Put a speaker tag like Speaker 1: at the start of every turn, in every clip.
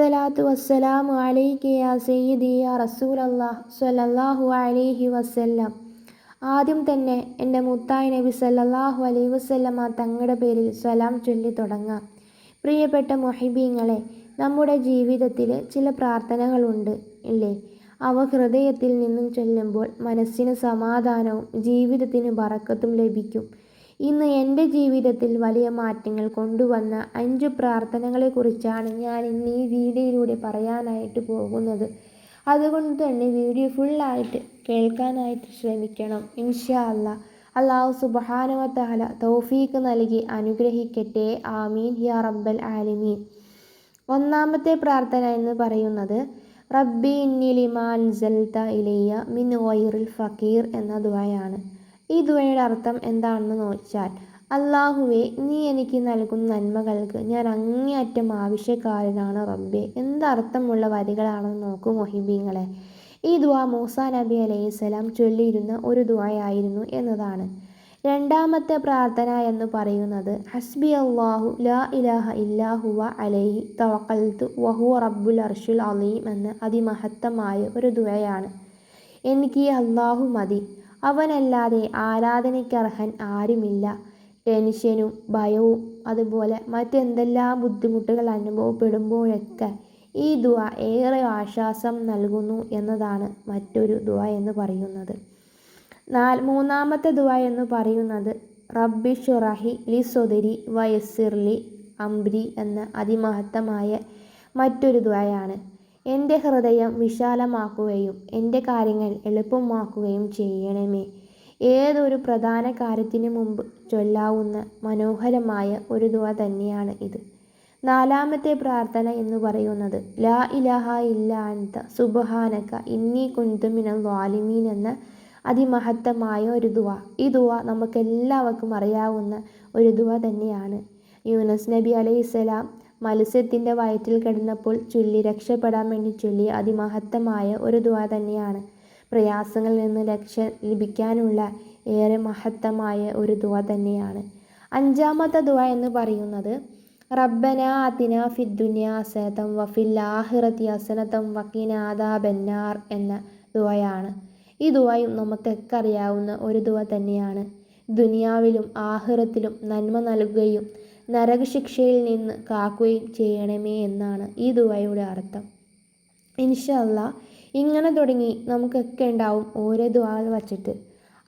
Speaker 1: അസ്സലാത്തു വസ്സലാമു അലൈക യാ സയ്യിദി യാ റസൂലല്ലാഹ് സ്വല്ലല്ലാഹു അലൈഹി വസല്ലം. ആദ്യം തന്നെ എൻ്റെ മുത്തായ നബി സല്ലല്ലാഹു അലൈഹി വസല്ലമ തങ്ങളുടെ പേരിൽ സലാം ചൊല്ലി തുടങ്ങാം. പ്രിയപ്പെട്ട മുഹിബീങ്ങളെ, നമ്മുടെ ജീവിതത്തിൽ ചില പ്രാർത്ഥനകളുണ്ട് ഇല്ലേ? അവ ഹൃദയത്തിൽ നിന്നും ചൊല്ലുമ്പോൾ മനസ്സിന് സമാധാനവും ജീവിതത്തിന് ബറക്കത്തും ലഭിക്കും. ഇന്ന് എൻ്റെ ജീവിതത്തിൽ വലിയ മാറ്റങ്ങൾ കൊണ്ടുവന്ന 5 പ്രാർത്ഥനകളെക്കുറിച്ചാണ് ഞാൻ ഇന്ന് ഈ വീഡിയോയിലൂടെ പറയാനായിട്ട് പോകുന്നത്. അതുകൊണ്ട് തന്നെ വീഡിയോ ഫുള്ളായിട്ട് കേൾക്കാനായിട്ട് ശ്രമിക്കണം. ഇൻഷാ അല്ലാഹ്. അല്ലാഹു സുബ്ഹാനഹു വ തആല തൗഫീഖ് നൽകി അനുഗ്രഹിക്കട്ടെ. ആമീൻ യാ റബ്ബൽ ആലമീൻ. ഒന്നാമത്തെ പ്രാർത്ഥന എന്ന് പറയുന്നത് റബ്ബി ഇന്നി ലിമാ അൻസൽത ഇലയ്യ മിൻ ഗൈറിൽ ഫഖീർ എന്ന ദുആയാണ്. ഈ ദുആയുടെ അർത്ഥം എന്താണെന്ന് വെച്ചാൽ, അല്ലാഹുവേ, നീ എനിക്ക് നൽകുന്ന നന്മകൾക്ക് ഞാൻ അങ്ങേയറ്റം ആവശ്യക്കാരനാണ് റബ്ബേ. എന്തർത്ഥമുള്ള വരികളാണെന്ന് നോക്കൂ മുഹിബീങ്ങളെ. ഈ ദുആ മൂസാ നബി അലൈഹിസ്സലാം ചൊല്ലിയിരുന്ന ഒരു ദുആയായിരുന്നു എന്നതാണ്. രണ്ടാമത്തെ പ്രാർത്ഥന എന്ന് പറയുന്നത് ഹസ്ബി അല്ലാഹു ലാ ഇലാഹ ഇല്ലാ ഹുവ അലൈഹി തവക്കൽതു വഹുവ റബ്ബുൽ അർശിൽ അലീം എന്ന അതിമഹത്തമായ ഒരു ദുആയാണ്. എനിക്ക് അല്ലാഹു മതി, അവനല്ലാതെ ആരാധനയ്ക്കർഹൻ ആരുമില്ല. ടെൻഷനും ഭയവും അതുപോലെ മറ്റെന്തെല്ലാം ബുദ്ധിമുട്ടുകൾ അനുഭവപ്പെടുമ്പോഴൊക്കെ ഈ ദുആ ഏറെ ആശ്വാസം നൽകുന്നു എന്നതാണ് മറ്റൊരു ദുആ എന്ന് പറയുന്നത്. മൂന്നാമത്തെ ദുആ എന്ന് പറയുന്നത് റബ്ബി ശുറഹി ലി സ്വദരി വയസ്സിർലി അംരി എന്ന അതിമഹത്തമായ മറ്റൊരു ദുആയാണ്. എൻ്റെ ഹൃദയം വിശാലമാക്കുകയും എൻ്റെ കാര്യങ്ങൾ എളുപ്പമാക്കുകയും ചെയ്യണമേ. ഏതൊരു പ്രധാന കാര്യത്തിന് മുമ്പ് ചൊല്ലാവുന്ന മനോഹരമായ ഒരു ദുആ തന്നെയാണ് ഇത്. നാലാമത്തെ പ്രാർത്ഥന എന്ന് പറയുന്നത് ലാ ഇലാഹ ഇല്ലാ അൻത സുബ്ഹാനക ഇന്നി കുൻതു മിനൽ ളാലിമീൻ എന്ന അതിമഹത്തമായ ഒരു ദുആ. ഈ ദുആ നമുക്കെല്ലാവർക്കും അറിയാവുന്ന ഒരു ദുആ തന്നെയാണ്. യൂനുസ് നബി അലൈഹിസ്സലാം മത്സ്യത്തിൻ്റെ വയറ്റിൽ കിടന്നപ്പോൾ ചൊല്ലി രക്ഷപ്പെടാൻ വേണ്ടി ചൊല്ലി അതിമഹത്തമായ ഒരു ദുആ തന്നെയാണ്. പ്രയാസങ്ങളിൽ നിന്ന് രക്ഷ ലഭിക്കാനുള്ള ഏറെ മഹത്തമായ ഒരു ദുആ തന്നെയാണ്. അഞ്ചാമത്തെ ദുആ എന്ന് പറയുന്നത് റബ്ബനാ ആതിനാ ഫിദ്ദുനിയാ ഹസനതൻ വഫിൽ ആഖിറതി ഹസനതൻ വഖിനാ അദാബന്നാർ എന്ന ദുആയാണ്. ഈ ദുആയും നമുക്കൊക്കെ അറിയാവുന്ന ഒരു ദുആ തന്നെയാണ്. ദുനിയാവിലും ആഖിറത്തിലും നന്മ നൽകുകയും നരകശിക്ഷയിൽ നിന്ന് കാക്കുകയും ചെയ്യണമേ എന്നാണ് ഈ ദുആയുടെ അർത്ഥം. ഇൻഷാ അല്ലാഹ്. ഇങ്ങനെ തുടങ്ങി നമുക്കൊക്കെ ഉണ്ടാവും ഓരോ ദുആകൾ വച്ചിട്ട്.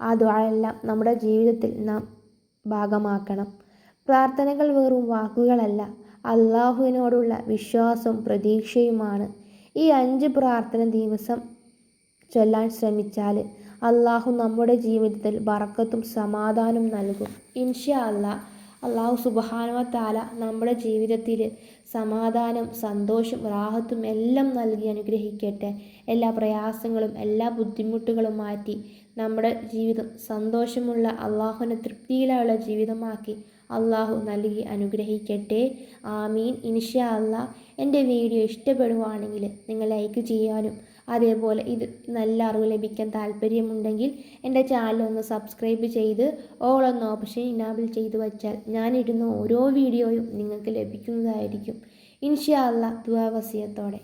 Speaker 1: ആ ദുആയെല്ലാം നമ്മുടെ ജീവിതത്തിൽ നാം ഭാഗമാക്കണം. പ്രാർത്ഥനകൾ വെറും വാക്കുകളല്ല, അല്ലാഹുവിനോടുള്ള വിശ്വാസവും പ്രതീക്ഷയുമാണ്. ഈ 5 പ്രാർത്ഥന ദിവസം ചൊല്ലാൻ ശ്രമിച്ചാൽ അല്ലാഹു നമ്മുടെ ജീവിതത്തിൽ ബറക്കത്തും സമാധാനവും നൽകും. ഇൻഷാ അല്ലാഹ്. അല്ലാഹു സുബ്ഹാനഹു വ തആല നമ്മുടെ ജീവിതത്തിൽ സമാധാനം, സന്തോഷം, റാഹത്തും എല്ലാം നൽകി അനുഗ്രഹിക്കട്ടെ. എല്ലാ പ്രയാസങ്ങളും എല്ലാ ബുദ്ധിമുട്ടുകളും മാറ്റി നമ്മുടെ ജീവിതം സന്തോഷമുള്ള അല്ലാഹുവിൻ്റെ തൃപ്തിയിലുള്ള ജീവിതമാക്കി അല്ലാഹു നൽകി അനുഗ്രഹിക്കട്ടെ. ആമീൻ. ഇൻഷാ അല്ലാഹ്. എൻ്റെ വീഡിയോ ഇഷ്ടപ്പെടുവാണെങ്കിൽ നിങ്ങൾ ലൈക്ക് ചെയ്യാനും അതേപോലെ ഇത് നല്ല അറിവ് ലഭിക്കാൻ താല്പര്യമുണ്ടെങ്കിൽ എൻ്റെ ചാനൽ ഒന്ന് സബ്സ്ക്രൈബ് ചെയ്ത് ഓൾ എന്ന ഓപ്ഷൻ ഇനാബിൾ ചെയ്ത് വച്ചാൽ ഞാനിടുന്ന ഓരോ വീഡിയോയും നിങ്ങൾക്ക് ലഭിക്കുന്നതായിരിക്കും. ഇൻഷാ അല്ലാഹ്. ദുആ വസിയത്തോടെ.